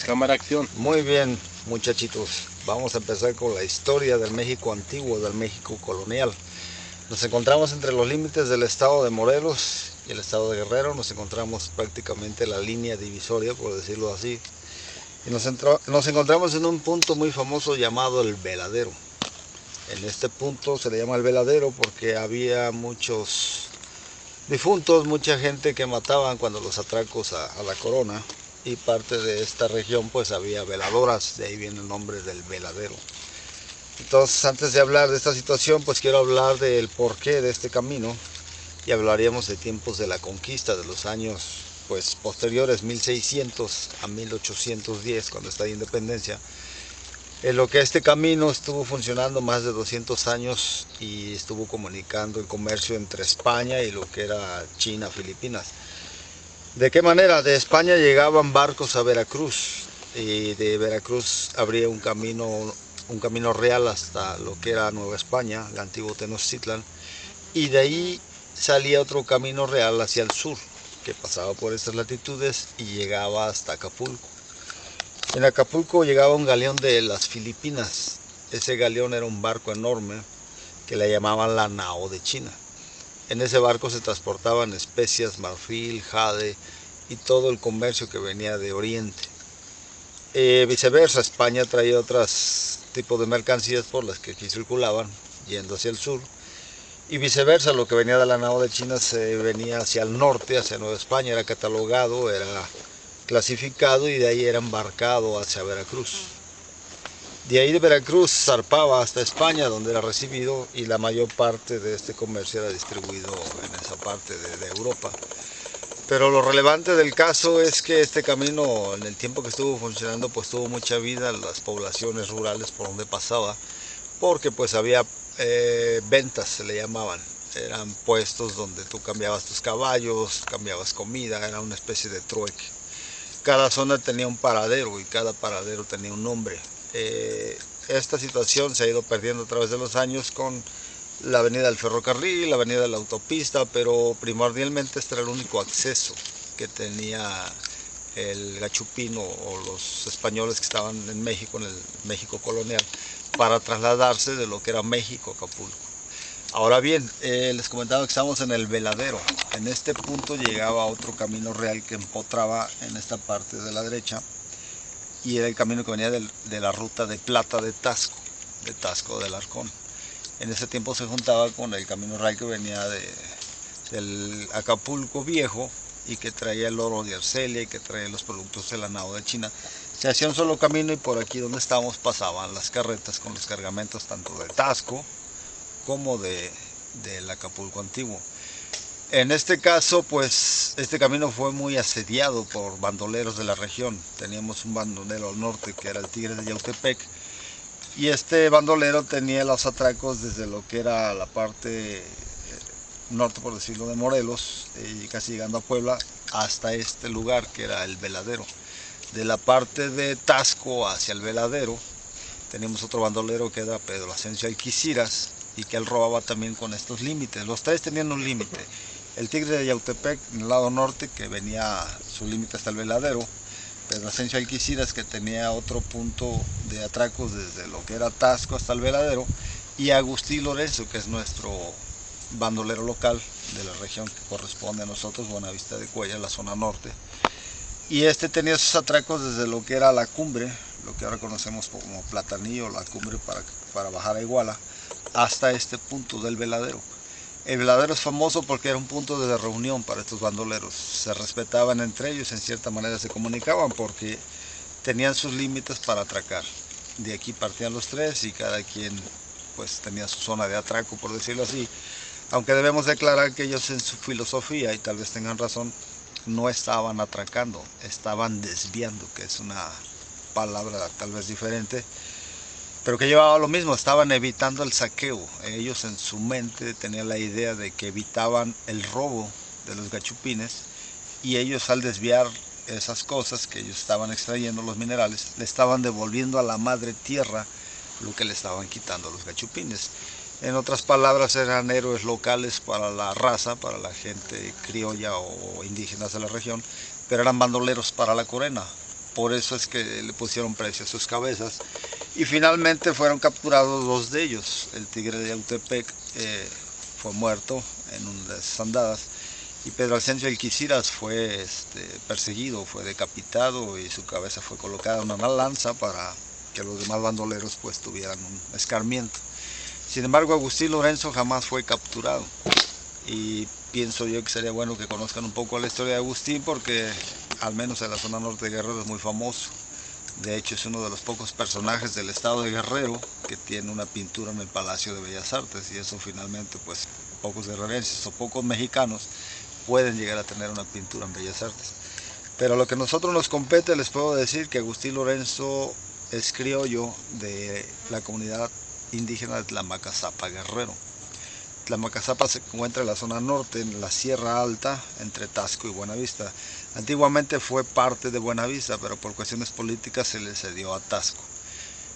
Cámara acción. Muy bien, muchachitos. Vamos a empezar con la historia del México antiguo, del México colonial. Nos encontramos entre los límites del estado de Morelos y el estado de Guerrero. Nos encontramos prácticamente la línea divisoria, por decirlo así. Y nos encontramos en un punto muy famoso llamado el Veladero. En este punto se le llama el Veladero porque había muchos difuntos, mucha gente que mataban cuando los atracos a la corona, y parte de esta región pues había veladoras, de ahí viene el nombre del Veladero. Entonces, antes de hablar de esta situación, pues quiero hablar del porqué de este camino, y hablaríamos de tiempos de la conquista, de los años pues posteriores, 1600 a 1810, cuando está la independencia. En lo que este camino estuvo funcionando más de 200 años y estuvo comunicando el comercio entre España y lo que era China, Filipinas. ¿De qué manera? De España llegaban barcos a Veracruz, y de Veracruz habría un camino real hasta lo que era Nueva España, el antiguo Tenochtitlan, y de ahí salía otro camino real hacia el sur, que pasaba por estas latitudes y llegaba hasta Acapulco. En Acapulco llegaba un galeón de las Filipinas. Ese galeón era un barco enorme que le llamaban la Nao de China. En ese barco se transportaban especias, marfil, jade y todo el comercio que venía de Oriente. Viceversa, España traía otros tipos de mercancías por las que aquí circulaban, yendo hacia el sur. Y viceversa, lo que venía de la Nao de China se venía hacia el norte, hacia Nueva España, era catalogado, era clasificado y de ahí era embarcado hacia Veracruz. De ahí de Veracruz zarpaba hasta España, donde era recibido, y la mayor parte de este comercio era distribuido en esa parte de Europa. Pero lo relevante del caso es que este camino, en el tiempo que estuvo funcionando, pues tuvo mucha vida en las poblaciones rurales por donde pasaba, porque pues había ventas, se le llamaban. Eran puestos donde tú cambiabas tus caballos, cambiabas comida, era una especie de trueque. Cada zona tenía un paradero y cada paradero tenía un nombre. Esta situación se ha ido perdiendo a través de los años con la avenida del ferrocarril, la avenida de la autopista, pero primordialmente este era el único acceso que tenía el gachupino o los españoles que estaban en México, en el México colonial, para trasladarse de lo que era México a Acapulco. Ahora bien, les comentaba que estamos en el Veladero. En este punto llegaba otro camino real que empotraba en esta parte de la derecha, y era el camino que venía de la ruta de plata de Tasco del Arcón. En ese tiempo se juntaba con el camino real que venía del Acapulco Viejo y que traía el oro de Arcelia y que traía los productos de la Nao de China. Se hacía un solo camino y por aquí donde estábamos pasaban las carretas con los cargamentos tanto de Tasco como del Acapulco antiguo. En este caso, pues, este camino fue muy asediado por bandoleros de la región. Teníamos un bandolero al norte que era el Tigre de Yautepec, y este bandolero tenía los atracos desde lo que era la parte norte, por decirlo, de Morelos, y casi llegando a Puebla, hasta este lugar que era el Veladero. De la parte de Tasco hacia el Veladero, teníamos otro bandolero que era Pedro Asensio Alquiciras, y que él robaba también con estos límites. Los tres tenían un límite. El Tigre de Yautepec en el lado norte, que venía su límite hasta el Veladero. Pedro Asensio Alquiciras, que tenía otro punto de atracos desde lo que era Tasco hasta el Veladero. Y Agustín Lorenzo, que es nuestro bandolero local de la región que corresponde a nosotros, Buenavista de Cuellar, la zona norte. Y este tenía sus atracos desde lo que era la cumbre, lo que ahora conocemos como Platanillo, la cumbre para bajar a Iguala, hasta este punto del Veladero. El Veladero es famoso porque era un punto de reunión para estos bandoleros. Se respetaban entre ellos, en cierta manera se comunicaban porque tenían sus límites para atracar. De aquí partían los tres y cada quien pues tenía su zona de atraco, por decirlo así. Aunque debemos declarar que ellos en su filosofía, y tal vez tengan razón, no estaban atracando, estaban desviando, que es una palabra tal vez diferente, pero que llevaba lo mismo, estaban evitando el saqueo. Ellos en su mente tenían la idea de que evitaban el robo de los gachupines, y ellos al desviar esas cosas que ellos estaban extrayendo, los minerales, le estaban devolviendo a la madre tierra lo que le estaban quitando a los gachupines. En otras palabras, eran héroes locales para la raza, para la gente criolla o indígenas de la región, pero eran bandoleros para la corona, por eso es que le pusieron precio a sus cabezas. Y finalmente fueron capturados 2 de ellos. El tigre de Yautepec fue muerto en una de esas andadas, y Pedro Alcencio Alquiciras fue perseguido, fue decapitado y su cabeza fue colocada en una lanza para que los demás bandoleros pues tuvieran un escarmiento. Sin embargo, Agustín Lorenzo jamás fue capturado, y pienso yo que sería bueno que conozcan un poco la historia de Agustín, porque al menos en la zona norte de Guerrero es muy famoso. De hecho, es uno de los pocos personajes del estado de Guerrero que tiene una pintura en el Palacio de Bellas Artes, y eso finalmente pues pocos guerrerenses o pocos mexicanos pueden llegar a tener una pintura en Bellas Artes. Pero lo que a nosotros nos compete, les puedo decir que Agustín Lorenzo es criollo de la comunidad indígena de Tlamacazapa, Guerrero. Tlamacazapa se encuentra en la zona norte, en la Sierra Alta, entre Taxco y Buenavista. Antiguamente fue parte de Buenavista, pero por cuestiones políticas se le cedió a Taxco.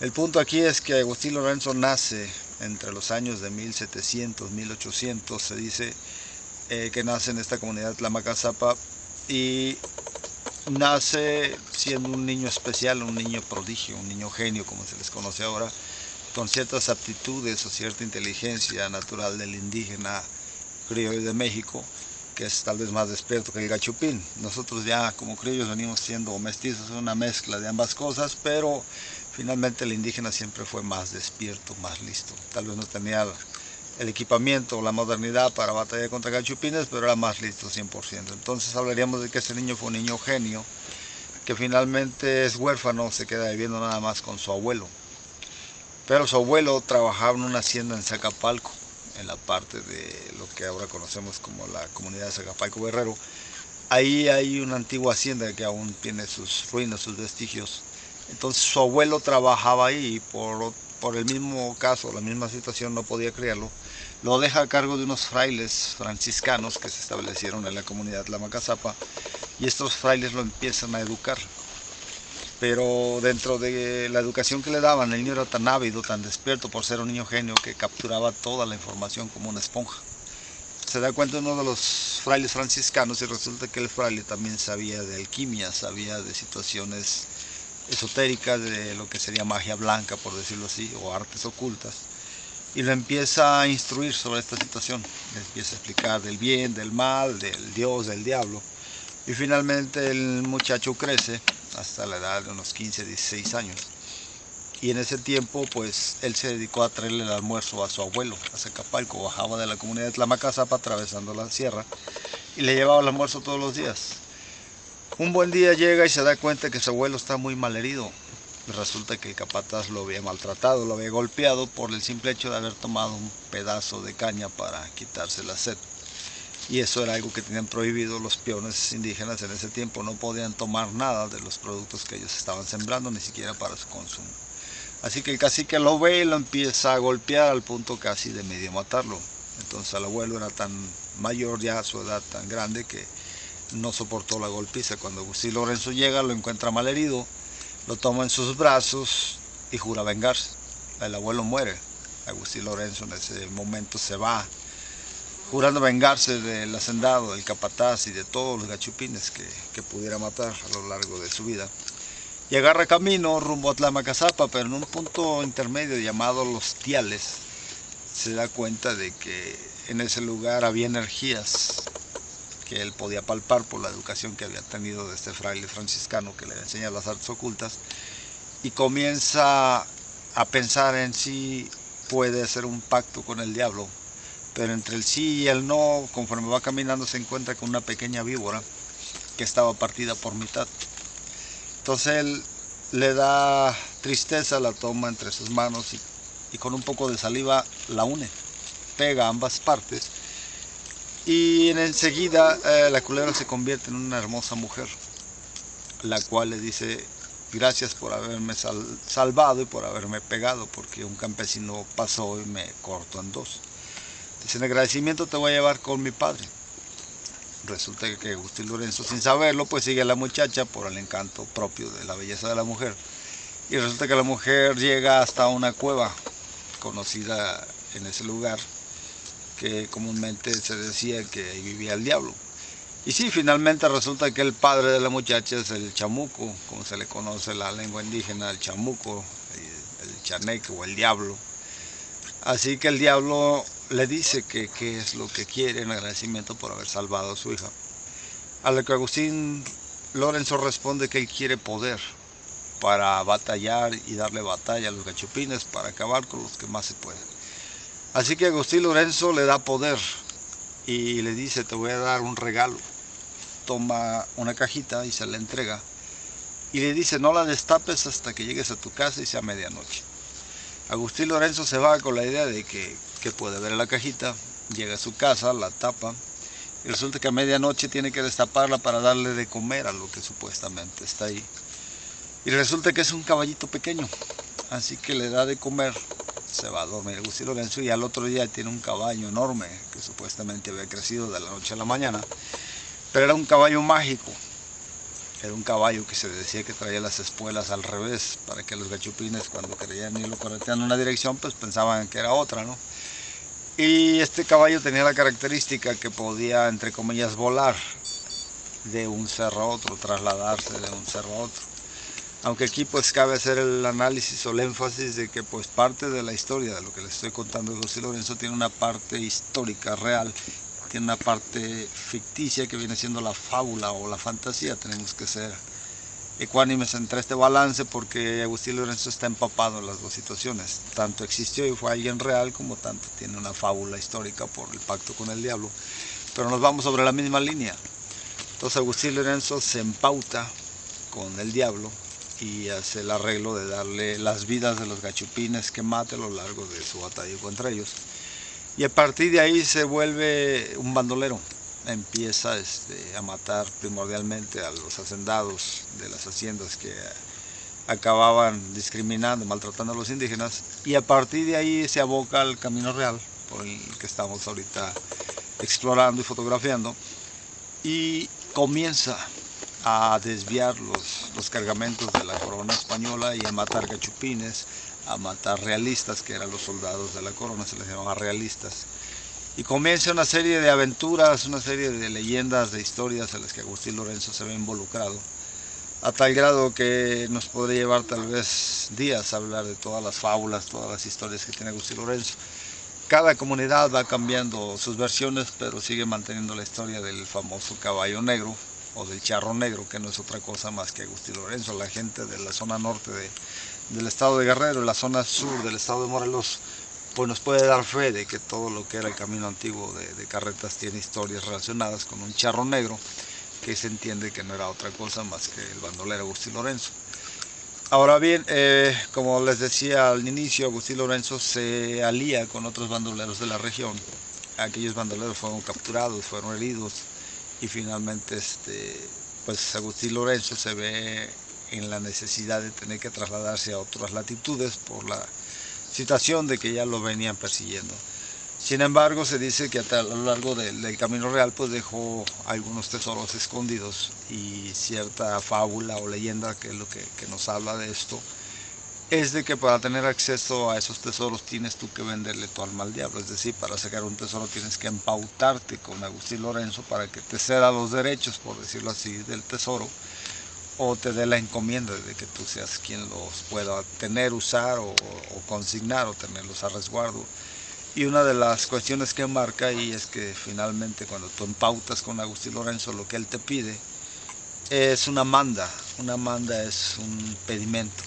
El punto aquí es que Agustín Lorenzo nace entre los años de 1700, 1800, se dice que nace en esta comunidad de Tlamacazapa, y nace siendo un niño especial, un niño prodigio, un niño genio, como se les conoce ahora, con ciertas aptitudes o cierta inteligencia natural del indígena criollo de México, que es tal vez más despierto que el gachupín. Nosotros ya como criollos venimos siendo mestizos, una mezcla de ambas cosas, pero finalmente el indígena siempre fue más despierto, más listo. Tal vez no tenía el equipamiento o la modernidad para batallar contra gachupines, pero era más listo 100%. Entonces hablaríamos de que ese niño fue un niño genio, que finalmente es huérfano, se queda viviendo nada más con su abuelo. Pero su abuelo trabajaba en una hacienda en Zacapalco, en la parte de lo que ahora conocemos como la comunidad de Zacapalco Guerrero. Ahí hay una antigua hacienda que aún tiene sus ruinas, sus vestigios. Entonces su abuelo trabajaba ahí, y por el mismo caso, la misma situación, no podía criarlo. Lo deja a cargo de unos frailes franciscanos que se establecieron en la comunidad de Tlamacazapa, y estos frailes lo empiezan a educar. Pero dentro de la educación que le daban, el niño era tan ávido, tan despierto por ser un niño genio, que capturaba toda la información como una esponja. Se da cuenta uno de los frailes franciscanos, y resulta que el fraile también sabía de alquimia, sabía de situaciones esotéricas, de lo que sería magia blanca, por decirlo así, o artes ocultas, y lo empieza a instruir sobre esta situación. Le empieza a explicar del bien, del mal, del Dios, del diablo, y finalmente el muchacho crece hasta la edad de unos 15, 16 años. Y en ese tiempo, pues, él se dedicó a traerle el almuerzo a su abuelo, a Zacapalco. Bajaba de la comunidad de Tlamacazapa atravesando la sierra, y le llevaba el almuerzo todos los días. Un buen día llega y se da cuenta que su abuelo está muy mal herido. Resulta que el capataz lo había maltratado, lo había golpeado por el simple hecho de haber tomado un pedazo de caña para quitarse la sed. Y eso era algo que tenían prohibido los peones indígenas en ese tiempo. No podían tomar nada de los productos que ellos estaban sembrando, ni siquiera para su consumo. Así que el cacique lo ve y lo empieza a golpear al punto casi de medio matarlo. Entonces el abuelo era tan mayor ya, a su edad tan grande, que no soportó la golpiza. Cuando Agustín Lorenzo llega, lo encuentra mal herido, lo toma en sus brazos y jura vengarse. El abuelo muere. Agustín Lorenzo en ese momento se va, jurando vengarse del hacendado, del capataz y de todos los gachupines que pudiera matar a lo largo de su vida. Y agarra camino rumbo a Tlamacazapa, pero en un punto intermedio llamado Los Tiales, se da cuenta de que en ese lugar había energías que él podía palpar por la educación que había tenido de este fraile franciscano que le enseña las artes ocultas, y comienza a pensar en si puede hacer un pacto con el diablo. Pero entre el sí y el no, conforme va caminando, se encuentra con una pequeña víbora que estaba partida por mitad. Entonces él le da tristeza, la toma entre sus manos, y con un poco de saliva la une, pega ambas partes, y enseguida la culebra se convierte en una hermosa mujer, la cual le dice: gracias por haberme salvado y por haberme pegado, porque un campesino pasó y me cortó en dos. Dice: en agradecimiento te voy a llevar con mi padre. Resulta que Agustín Lorenzo, sin saberlo, pues sigue a la muchacha por el encanto propio de la belleza de la mujer. Y resulta que la mujer llega hasta una cueva conocida en ese lugar, que comúnmente se decía que ahí vivía el diablo. Y sí, finalmente resulta que el padre de la muchacha es el chamuco, como se le conoce en la lengua indígena, el chamuco, el chaneque o el diablo. Así que el diablo le dice que qué es lo que quiere en agradecimiento por haber salvado a su hija. A lo que Agustín Lorenzo responde que él quiere poder para batallar y darle batalla a los gachupines para acabar con los que más se pueden. Así que Agustín Lorenzo le da poder y le dice: te voy a dar un regalo. Toma una cajita y se la entrega y le dice: no la destapes hasta que llegues a tu casa y sea medianoche. Agustín Lorenzo se va con la idea de que puede ver la cajita, llega a su casa, la tapa y resulta que a medianoche tiene que destaparla para darle de comer a lo que supuestamente está ahí. Y resulta que es un caballito pequeño, así que le da de comer, se va a dormir Agustín Lorenzo y al otro día tiene un caballo enorme que supuestamente había crecido de la noche a la mañana, pero era un caballo mágico. Era un caballo que se decía que traía las espuelas al revés, para que los gachupines cuando querían irlo correteando en una dirección, pues pensaban que era otra, ¿no? Y este caballo tenía la característica que podía, entre comillas, volar de un cerro a otro, trasladarse de un cerro a otro. Aunque aquí pues cabe hacer el análisis o el énfasis de que pues parte de la historia de lo que les estoy contando de Agustín Lorenzo tiene una parte histórica, real, tiene una parte ficticia que viene siendo la fábula o la fantasía. Tenemos que ser ecuánimes entre este balance porque Agustín Lorenzo está empapado en las dos situaciones. Tanto existió y fue alguien real como tanto tiene una fábula histórica por el pacto con el diablo. Pero nos vamos sobre la misma línea. Entonces Agustín Lorenzo se empauta con el diablo y hace el arreglo de darle las vidas de los gachupines que mate a lo largo de su batalla contra ellos. Y a partir de ahí se vuelve un bandolero. Empieza a matar primordialmente a los hacendados de las haciendas que acababan discriminando, maltratando a los indígenas. Y a partir de ahí se aboca al camino real, por el que estamos ahorita explorando y fotografiando. Y comienza a desviar los cargamentos de la corona española y a matar gachupines, a matar realistas, que eran los soldados de la corona, se les llamaba realistas. Y comienza una serie de aventuras, una serie de leyendas, de historias en las que Agustín Lorenzo se ve involucrado, a tal grado que nos podría llevar tal vez días a hablar de todas las fábulas, todas las historias que tiene Agustín Lorenzo. Cada comunidad va cambiando sus versiones, pero sigue manteniendo la historia del famoso caballo negro o del charro negro, que no es otra cosa más que Agustín Lorenzo. La gente de la zona norte del estado de Guerrero y la zona sur del estado de Morelos, pues nos puede dar fe de que todo lo que era el camino antiguo de carretas tiene historias relacionadas con un charro negro, que se entiende que no era otra cosa más que el bandolero Agustín Lorenzo. Ahora bien, como les decía al inicio, Agustín Lorenzo se alía con otros bandoleros de la región. Aquellos bandoleros fueron capturados, fueron heridos y finalmente pues Agustín Lorenzo se ve en la necesidad de tener que trasladarse a otras latitudes por la situación de que ya lo venían persiguiendo. Sin embargo, se dice que a lo largo del camino real pues dejó algunos tesoros escondidos, y cierta fábula o leyenda, que es lo que nos habla de esto, es de que para tener acceso a esos tesoros tienes tú que venderle tu alma al diablo. Es decir, para sacar un tesoro tienes que empautarte con Agustín Lorenzo para que te ceda los derechos, por decirlo así, del tesoro, o te dé la encomienda de que tú seas quien los pueda tener, usar o consignar o tenerlos a resguardo. Y una de las cuestiones que marca ahí es que finalmente cuando tú empautas con Agustín Lorenzo, lo que él te pide es una manda. Una manda es un pedimento.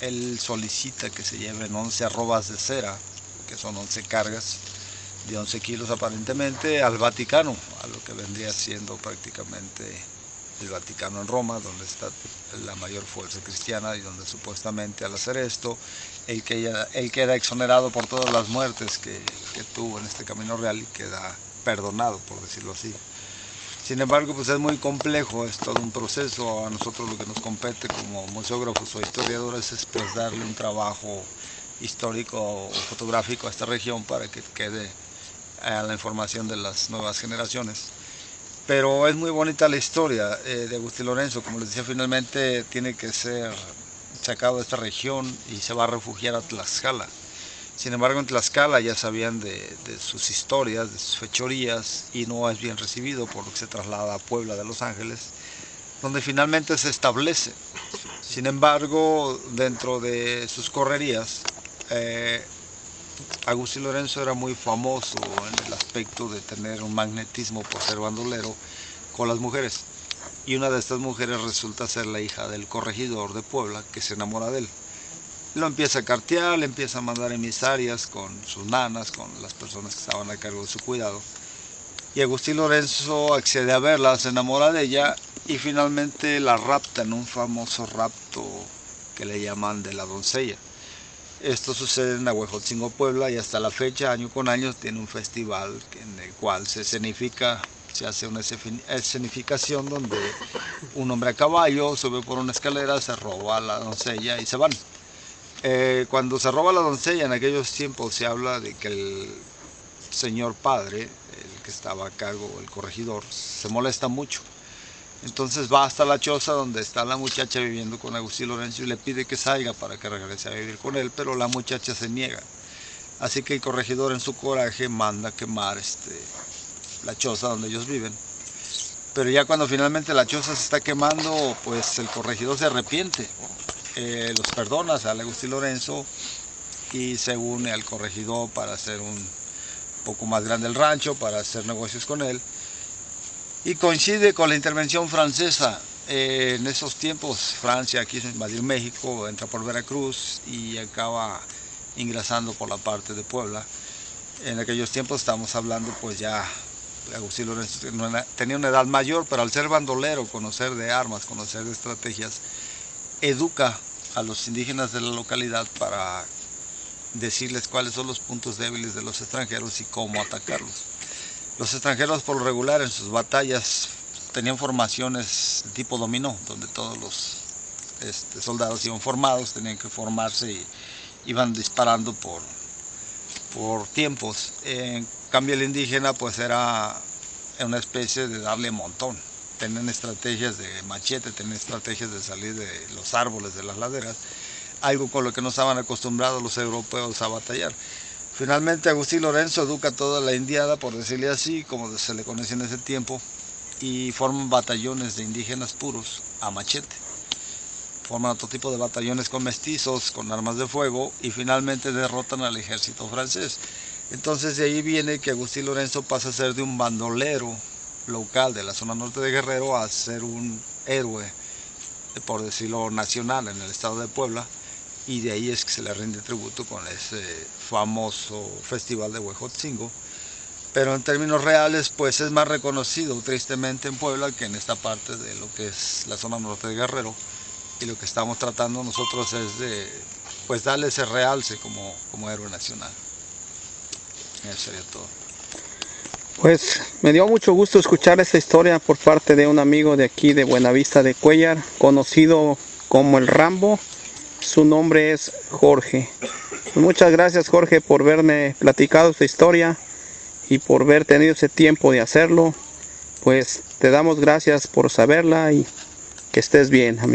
Él solicita que se lleven 11 arrobas de cera, que son 11 cargas de 11 kilos aparentemente, al Vaticano, a lo que vendría siendo prácticamente el Vaticano en Roma, donde está la mayor fuerza cristiana y donde supuestamente al hacer esto él queda exonerado por todas las muertes que tuvo en este camino real y queda perdonado, por decirlo así. Sin embargo, pues es muy complejo, es todo un proceso. A nosotros lo que nos compete como museógrafos o historiadores es pues darle un trabajo histórico o fotográfico a esta región para que quede a la información de las nuevas generaciones. Pero es muy bonita la historia de Agustín Lorenzo. Como les decía, finalmente tiene que ser sacado de esta región y se va a refugiar a Tlaxcala. Sin embargo, en Tlaxcala ya sabían de sus historias, de sus fechorías, y no es bien recibido, por lo que se traslada a Puebla de Los Ángeles, donde finalmente se establece. Sin embargo, dentro de sus correrías, Agustín Lorenzo era muy famoso en el aspecto de tener un magnetismo por ser bandolero con las mujeres. Y una de estas mujeres resulta ser la hija del corregidor de Puebla, que se enamora de él. Lo empieza a cartear, le empieza a mandar emisarias con sus nanas, con las personas que estaban a cargo de su cuidado. Y Agustín Lorenzo accede a verla, se enamora de ella y finalmente la rapta en un famoso rapto que le llaman de la doncella. Esto sucede en Ahuejotzingo, Puebla, y hasta la fecha, año con año, tiene un festival en el cual se escenifica, se hace una escenificación donde un hombre a caballo sube por una escalera, se roba a la doncella y se van. Cuando se roba la doncella, en aquellos tiempos se habla de que el señor padre, el que estaba a cargo, el corregidor, se molesta mucho. Entonces va hasta la choza donde está la muchacha viviendo con Agustín Lorenzo y le pide que salga para que regrese a vivir con él, pero la muchacha se niega. Así que el corregidor, en su coraje, manda quemar la choza donde ellos viven. Pero ya cuando finalmente la choza se está quemando, pues el corregidor se arrepiente. Los perdona, sale Agustín Lorenzo y se une al corregidor para hacer un poco más grande el rancho, para hacer negocios con él. Y coincide con la intervención francesa. En esos tiempos Francia quiso invadir México, entra por Veracruz y acaba ingresando por la parte de Puebla. En aquellos tiempos estamos hablando, pues ya Agustín Lorenzo tenía una edad mayor, pero al ser bandolero, conocer de armas, conocer de estrategias, educa a los indígenas de la localidad para decirles cuáles son los puntos débiles de los extranjeros y cómo atacarlos. Los extranjeros, por lo regular, en sus batallas tenían formaciones tipo dominó, donde todos los soldados iban formados, tenían que formarse y iban disparando por tiempos. En cambio, el indígena pues era una especie de darle montón. Tenían estrategias de machete, tenían estrategias de salir de los árboles, de las laderas, algo con lo que no estaban acostumbrados los europeos a batallar. Finalmente Agustín Lorenzo educa toda la indiada, por decirle así, como se le conocía en ese tiempo, y forman batallones de indígenas puros a machete. Forman otro tipo de batallones con mestizos, con armas de fuego, y finalmente derrotan al ejército francés. Entonces de ahí viene que Agustín Lorenzo pasa a ser de un bandolero local de la zona norte de Guerrero a ser un héroe, por decirlo, nacional en el estado de Puebla. Y de ahí es que se le rinde tributo con ese famoso festival de Ahuejotzingo. Pero en términos reales, pues es más reconocido tristemente en Puebla que en esta parte de lo que es la zona norte de Guerrero. Y lo que estamos tratando nosotros es de pues darle ese realce como héroe nacional. Eso sería todo. Pues me dio mucho gusto escuchar esta historia por parte de un amigo de aquí de Buenavista de Cuéllar, conocido como el Rambo. Su nombre es Jorge. Muchas gracias, Jorge, por haberme platicado esta historia y por haber tenido ese tiempo de hacerlo. Pues te damos gracias por saberla y que estés bien, amigo.